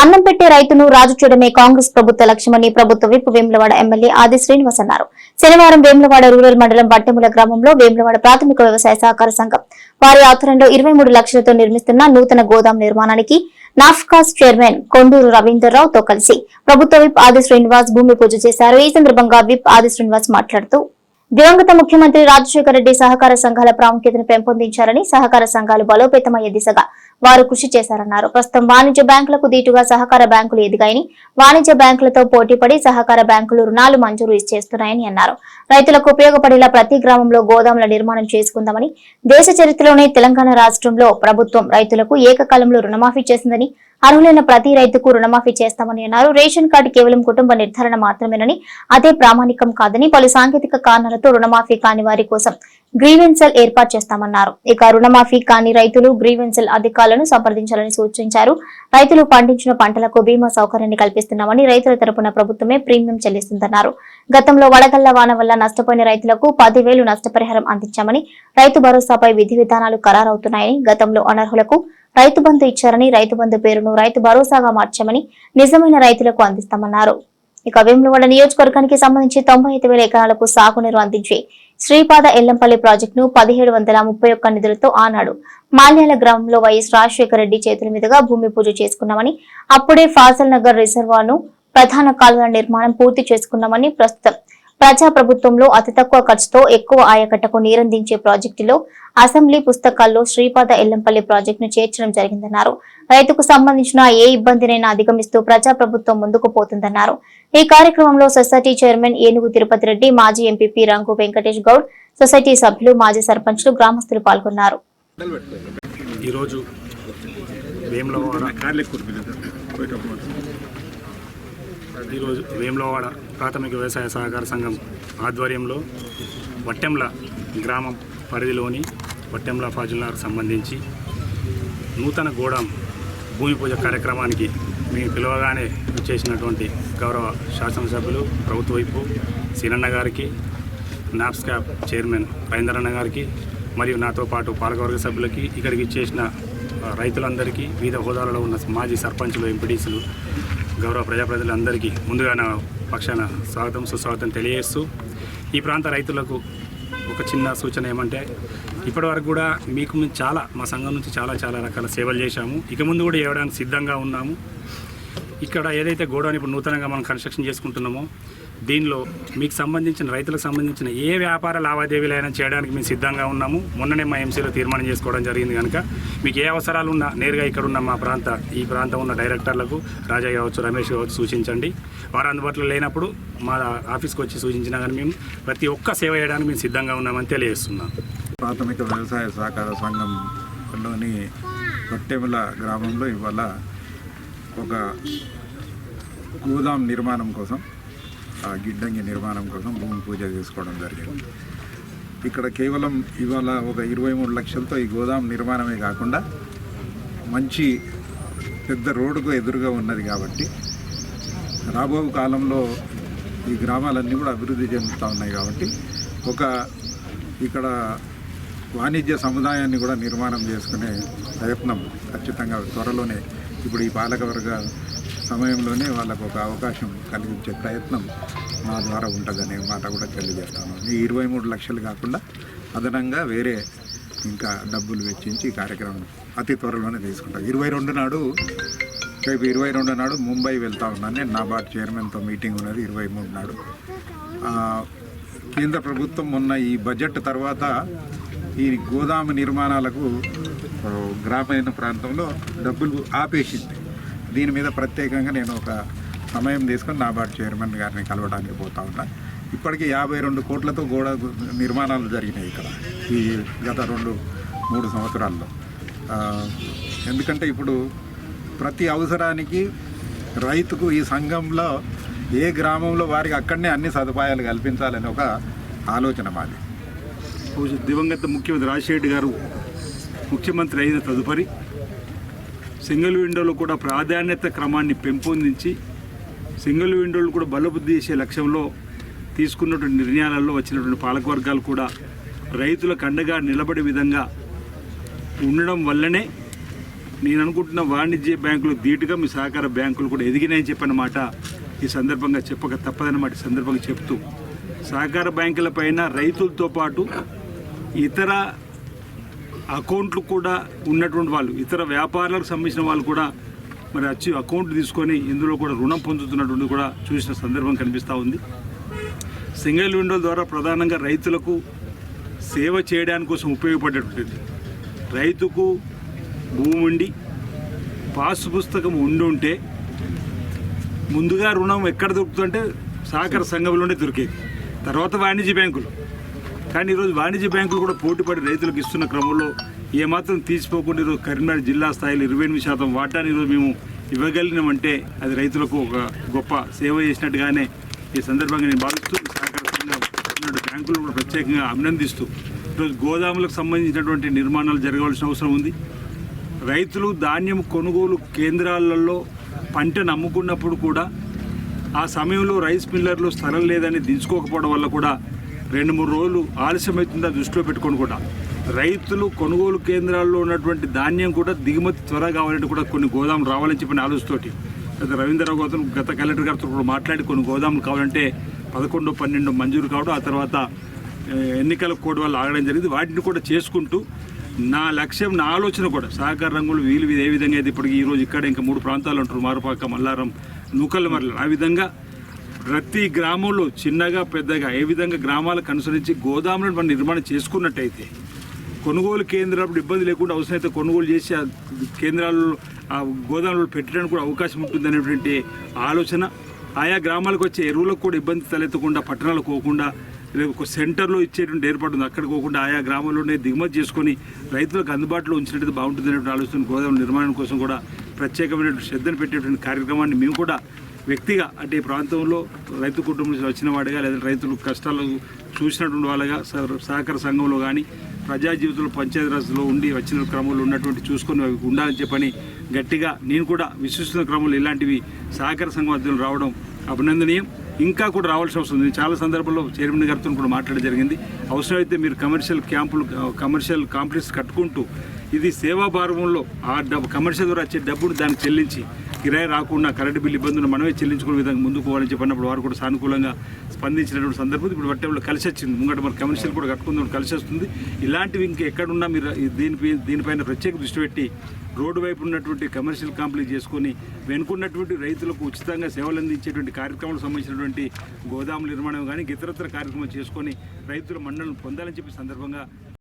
అన్నం పెట్టే రైతును రాజు చేయడమే కాంగ్రెస్ ప్రభుత్వ లక్ష్యమని ప్రభుత్వ విప్ వేములవాడ ఎమ్మెల్యే ఆది శ్రీనివాస్ అన్నారు. శనివారం వేములవాడ రూరల్ మండలం బట్టెముల గ్రామంలో వేములవాడ ప్రాథమిక వ్యవసాయ సహకార సంఘం వారి ఆధ్వర్యంలో 23 లక్షలతో నిర్మిస్తున్న నూతన గోదాం నిర్మాణానికి నాఫ్కాస్ చైర్మన్ కొండూరు రవీందర్రావుతో కలిసి ప్రభుత్వ విప్ ఆది శ్రీనివాస్ భూమి పూజ చేశారు. ఈ సందర్భంగా విప్ ఆది శ్రీనివాస్ మాట్లాడుతూ దివంగత ముఖ్యమంత్రి రాజశేఖర రెడ్డి సహకార సంఘాల ప్రాముఖ్యతను పెంపొందించారని, సహకార సంఘాలు బలోపేతమయ్యే దిశగా వారు కృషి చేశారన్నారు. ప్రస్తుతం వాణిజ్య బ్యాంకులకు దీటుగా సహకార బ్యాంకులు ఎదిగాయని, వాణిజ్య బ్యాంకులతో పోటీపడి సహకార బ్యాంకులు రుణాలు మంజూరు చేస్తున్నాయని అన్నారు. రైతులకు ఉపయోగపడేలా ప్రతి గ్రామంలో గోదాముల నిర్మాణం చేసుకుందామని, దేశ చరిత్రలోనే తెలంగాణ రాష్ట్రంలో ప్రభుత్వం రైతులకు ఏకకాలంలో రుణమాఫీ చేసిందని, అర్హులైన ప్రతి రైతుకు రుణమాఫీ చేస్తామని అన్నారు. రేషన్ కార్డు కేవలం కుటుంబ నిర్ధారణ మాత్రమేనని, అదే ప్రామాణికం కాదని, పలు సాంకేతిక కారణాలతో రుణమాఫీ కాని వారి కోసం గ్రీవెన్సెల్ ఏర్పాటు చేస్తామన్నారు. ఇక రుణమాఫీ కాని రైతులు గ్రీవెన్సెల్ అధికారులను సంప్రదించాలని సూచించారు. రైతులు పండించిన పంటలకు బీమా సౌకర్యాన్ని కల్పిస్తున్నామని, రైతుల తరపున ప్రభుత్వమే ప్రీమియం చెల్లిస్తుందన్నారు. గతంలో వడగళ్ల వాన వల్ల నష్టపోయిన రైతులకు 10,000 నష్టపరిహారం అందించామని, రైతు భరోసాపై విధి విధానాలు ఖరారవుతున్నాయని, గతంలో అనర్హులకు రైతు బంధు ఇచ్చారని, రైతు బంధు పేరును రైతు భరోసాగా మార్చామని, నిజమైన రైతులకు అందిస్తామన్నారు. ఇక వేములవాడ నియోజకవర్గానికి సంబంధించి 95,000 ఎకరాలకు సాగునీరు అందించి శ్రీపాద ఎల్లంపల్లి ప్రాజెక్టును 1731 నిధులతో ఆనాడు మాల్యాల గ్రామంలో వైఎస్ రాజశేఖర రెడ్డి చేతుల మీదుగా భూమి పూజ చేసుకున్నామని, అప్పుడే ఫాజల్ నగర్ రిజర్వాను ప్రధాన కాలువల నిర్మాణం పూర్తి చేసుకున్నామని, ప్రస్తుతం ప్రజా ప్రభుత్వంలో అతి తక్కువ ఖర్చుతో ఎక్కువ ఆయకట్టకు నీరందించే ప్రాజెక్టులో అసెంబ్లీ పుస్తకాల్లో శ్రీపాద ఎల్లంపల్లి ప్రాజెక్టును చేర్చడం జరిగిందన్నారు. రైతుకు సంబంధించిన ఏ ఇబ్బందినైనా అధిగమిస్తూ ప్రజా ప్రభుత్వం ముందుకు పోతుందన్నారు. ఈ కార్యక్రమంలో సొసైటీ చైర్మన్ ఏనుగు తిరుపతి రెడ్డి, మాజీ ఎంపీపీ రంగు వెంకటేష్ గౌడ్, సొసైటీ సభ్యులు, మాజీ సర్పంచ్లు, గ్రామస్తులు పాల్గొన్నారు. ఈరోజు వేములవాడ ప్రాథమిక వ్యవసాయ సహకార సంఘం ఆధ్వర్యంలో వట్టెంల గ్రామం పరిధిలోని వట్టెంల ఫాజుల్నగర్కు సంబంధించి నూతన గోడాం భూమి పూజ కార్యక్రమానికి మేము పిలవగానే చేసినటువంటి గౌరవ శాసనసభ్యులు ప్రభుత్వ వైపు సీనన్న గారికి, నాప్స్కాప్ చైర్మన్ రవీంద్రన్న గారికి మరియు నాతో పాటు పాలకవర్గ సభ్యులకి, ఇక్కడికి చేసిన రైతులందరికీ, వివిధ హోదాలలో ఉన్న మాజీ సర్పంచులు, ఎంపీటీసీలు, గౌరవ ప్రజాప్రతినిధులందరికీ ముందుగా నా పక్షాన స్వాగతం సుస్వాగతం తెలియజేస్తూ, ఈ ప్రాంత రైతులకు ఒక చిన్న సూచన ఏమంటే, ఇప్పటివరకు కూడా మీకు మా సంఘం నుంచి చాలా రకాల సేవలు చేశాము. ఇక ముందు కూడా చేయడానికి సిద్ధంగా ఉన్నాము. ఇక్కడ ఏదైతే గోడౌన్ ఇప్పుడు నూతనంగా మనం కన్స్ట్రక్షన్ చేసుకుంటున్నామో, దీనిలో మీకు సంబంధించిన రైతులకు సంబంధించిన ఏ వ్యాపార లావాదేవీలైనా చేయడానికి మేము సిద్ధంగా ఉన్నాము. మొన్ననే మా ఎంసీలో తీర్మానం చేసుకోవడం జరిగింది. కనుక మీకు ఏ అవసరాలు ఉన్నా నేరుగా ఇక్కడ ఉన్న ఈ ప్రాంతం ఉన్న డైరెక్టర్లకు రాజా కావచ్చు, రమేష్ కావచ్చు సూచించండి. వారు అందుబాటులో లేనప్పుడు మా ఆఫీస్కి వచ్చి సూచించినా కానీ మేము ప్రతి ఒక్క సేవ చేయడానికి మేము సిద్ధంగా ఉన్నామని తెలియజేస్తున్నాం. ప్రాథమిక వ్యవసాయ సహకార సంఘంలోని వట్టెముల గ్రామంలో ఇవాళ ఒక గోదాం నిర్మాణం కోసం, గిడ్డంగి నిర్మాణం కోసం భూమి పూజ చేసుకోవడం జరిగింది. ఇక్కడ కేవలం ఇవాళ ఒక 23 లక్షలతో ఈ గోదాం నిర్మాణమే కాకుండా మంచి పెద్ద రోడ్డుకు ఎదురుగా ఉన్నది కాబట్టి రాబో కాలంలో ఈ గ్రామాలన్నీ కూడా అభివృద్ధి చెందుతూ ఉన్నాయి. కాబట్టి ఇక్కడ వాణిజ్య సముదాయాన్ని కూడా నిర్మాణం చేసుకునే ప్రయత్నం ఖచ్చితంగా త్వరలోనే, ఇప్పుడు ఈ పాలకవర్గ సమయంలోనే వాళ్ళకు ఒక అవకాశం కలిగించే ప్రయత్నం మా ద్వారా ఉంటుందనే మాట కూడా తెలియజేస్తాను. ఈ 23 లక్షలు కాకుండా అదనంగా వేరే ఇంకా డబ్బులు వెచ్చించి ఈ కార్యక్రమం అతి త్వరలోనే తీసుకుంటాం. 22 నాడు ముంబై వెళ్తా ఉన్నాను నేను. నాబార్డ్ చైర్మన్తో మీటింగ్ ఉన్నది 23 నాడు. కేంద్ర ప్రభుత్వం మొన్న ఈ బడ్జెట్ తర్వాత ఈ గోదాము నిర్మాణాలకు గ్రామీణ ప్రాంతంలో డబ్బులు ఆపేసింది. దీని మీద ప్రత్యేకంగా నేను ఒక సమయం తీసుకొని నాబార్డ్ చైర్మన్ గారిని కలవడానికి పోతా ఉన్నా. ఇప్పటికీ 52 కోట్లతో గోడ నిర్మాణాలు జరిగినాయి ఇక్కడ ఈ గత 2-3 సంవత్సరాల్లో. ఎందుకంటే ఇప్పుడు ప్రతి అవసరానికి రైతుకు ఈ సంఘంలో ఏ గ్రామంలో వారికి అక్కడనే అన్ని సదుపాయాలు కల్పించాలని ఒక ఆలోచన మాది. దివంగత ముఖ్యమంత్రి రాజశేఖర్ గారు ముఖ్యమంత్రి అయిన తదుపరి సింగిల్ విండోలో కూడా ప్రాధాన్యత క్రమాన్ని పెంపొందించి సింగిల్ విండోలు కూడా బలబుద్ధి చేసే లక్ష్యంలో తీసుకున్నటువంటి నిర్ణయాలలో వచ్చినటువంటి పాలకవర్గాలు కూడా రైతులకు అండగా నిలబడే విధంగా ఉండడం వల్లనే నేను అనుకుంటున్న వాణిజ్య బ్యాంకులు ధీటుగా మీ సహకార బ్యాంకులు కూడా ఎదిగినాయని చెప్పిన మాట ఈ సందర్భంగా చెప్పక తప్పదన్నమాట ఈ సందర్భంగా చెప్తూ సహకార బ్యాంకుల పైన రైతులతో పాటు ఇతర అకౌంట్లు కూడా ఉన్నటువంటి వాళ్ళు ఇతర వ్యాపారాలకు సంబంధించిన వాళ్ళు కూడా మరి వచ్చి అకౌంట్ తీసుకొని ఇందులో కూడా రుణం పొందుతున్నటువంటి కూడా చూసిన సందర్భం కనిపిస్తూ ఉంది. సింగిల్ విండో ద్వారా ప్రధానంగా రైతులకు సేవ చేయడానికి కోసం ఉపయోగపడేటువంటిది. రైతుకు భూమి ఉండి పాసు పుస్తకం ఉంటే ముందుగా రుణం ఎక్కడ దొరుకుతుందంటే సహకార సంఘంలోనే దొరికేది, తర్వాత వాణిజ్య బ్యాంకులు. కానీ ఈరోజు వాణిజ్య బ్యాంకులు కూడా పోటీపడి రైతులకు ఇస్తున్న క్రమంలో ఏమాత్రం తీసిపోకుండా ఈరోజు కరీంనగర్ జిల్లా స్థాయిలో 28% వాటాను ఈరోజు మేము ఇవ్వగలిగినామంటే అది రైతులకు ఒక గొప్ప సేవ చేసినట్టుగానే ఈ సందర్భంగా నేను భావిస్తూ సహకార సంఘం బ్యాంకులు కూడా ప్రత్యేకంగా అభినందిస్తూ ఈరోజు గోదాములకు సంబంధించినటువంటి నిర్మాణాలు జరగవలసిన అవసరం ఉంది. రైతులు ధాన్యం కొనుగోలు కేంద్రాలలో పంటను అమ్ముకున్నప్పుడు కూడా ఆ సమయంలో రైస్ మిల్లర్లు స్థలం లేదని దించుకోకపోవడం వల్ల కూడా 2-3 రోజులు ఆలస్యమవుతుందా దృష్టిలో పెట్టుకొని కూడా రైతులు కొనుగోలు కేంద్రాల్లో ఉన్నటువంటి ధాన్యం కూడా దిగుమతి త్వరగా కావాలంటే కూడా కొన్ని గోదాములు రావాలని చెప్పిన ఆలోచనతోటి రవీంద్రరావు గారు గత కలెక్టర్ గారితో కూడా మాట్లాడి కొన్ని గోదాములు కావాలంటే 11, 12 మంజూరు కావడం, ఆ తర్వాత ఎన్నికల కోడ్ వల్ల ఆగడం జరిగింది. వాటిని కూడా చేసుకుంటూ నా లక్ష్యం, నా ఆలోచన కూడా సహకార రంగంలో వీలు ఏ విధంగా అయితే ఇప్పటికీ ఈరోజు ఇక్కడ ఇంకా 3 ప్రాంతాలు ఉంటారు, మారుపాక, మల్లారం, నూకల్లమర్ల. ఆ విధంగా ప్రతి గ్రామంలో చిన్నగా పెద్దగా ఏ విధంగా గ్రామాలకు అనుసరించి గోదాములను మనం నిర్మాణం చేసుకున్నట్టయితే కొనుగోలు కేంద్రాలు ఇబ్బంది లేకుండా అవసరమైతే కొనుగోలు చేసి ఆ కేంద్రాల్లో ఆ గోదాములు పెట్టడానికి కూడా అవకాశం ఉంటుందనేటువంటి ఆలోచన. ఆయా గ్రామాలకు వచ్చే ఎరువులకు కూడా ఇబ్బంది తలెత్తకుండా పట్టణాలకు పోకుండా ఒక సెంటర్లో ఇచ్చేటువంటి ఏర్పాటు ఉంది, అక్కడికి పోకుండా ఆయా గ్రామాల్లోనే దిగుమతి చేసుకొని రైతులకు అందుబాటులో ఉంచినట్టు బాగుంటుంది అనేటువంటి ఆలోచన గోదాముల నిర్మాణం కోసం కూడా ప్రత్యేకమైనటువంటి శ్రద్ధను పెట్టేటువంటి కార్యక్రమాన్ని మేము కూడా వ్యక్తిగా అంటే ఈ ప్రాంతంలో రైతు కుటుంబం నుంచి వచ్చిన వాడిగా లేదా రైతులు కష్టాలు చూసినటువంటి వాళ్ళగా సహకార సంఘంలో కానీ ప్రజా జీవితంలో పంచాయతీరాజ్లో ఉండి వచ్చిన క్రమంలో ఉన్నటువంటి చూసుకొని అవి ఉండాలని చెప్పని గట్టిగా నేను కూడా విశ్వసిస్తున్న క్రమంలో ఇలాంటివి సహకార సంఘం అధ్యయనం రావడం అభినందనీయం. ఇంకా కూడా రావాల్సిన అవసరం ఉంది. చాలా సందర్భాల్లో చైర్మన్ గారితో కూడా మాట్లాడడం జరిగింది. అవసరమైతే మీరు కమర్షియల్ కాంప్లెక్స్ కట్టుకుంటూ ఇది సేవాభారంలో ఆ డబ్బు కమర్షియల్ ద్వారా వచ్చే డబ్బును దాన్ని చెల్లించి కిరాయి రాకుండా కరెంటు బిల్లు ఇబ్బందులు మనమే చెల్లించుకునే విధంగా ముందుకు పోవాలని చెప్పినప్పుడు వారు కూడా సానుకూలంగా స్పందించినటువంటి సందర్భం ఇప్పుడు వట్టంలో కలిసి వచ్చింది. ముంగట మరి కమర్షియల్ కూడా కట్టుకుందాం కలిసి వస్తుంది. ఇలాంటివి ఇంకా ఎక్కడున్నా మీరు దీనిపైన ప్రత్యేక దృష్టి పెట్టి రోడ్డు వైపు ఉన్నటువంటి కమర్షియల్ కాంప్లెక్స్ చేసుకొని వెనుకున్నటువంటి రైతులకు ఉచితంగా సేవలు అందించేటువంటి కార్యక్రమాలకు సంబంధించినటువంటి గోదాముల నిర్మాణం కానీ ఇతరత్ర కార్యక్రమాలు చేసుకొని రైతుల మన్నలను పొందాలని చెప్పి సందర్భంగా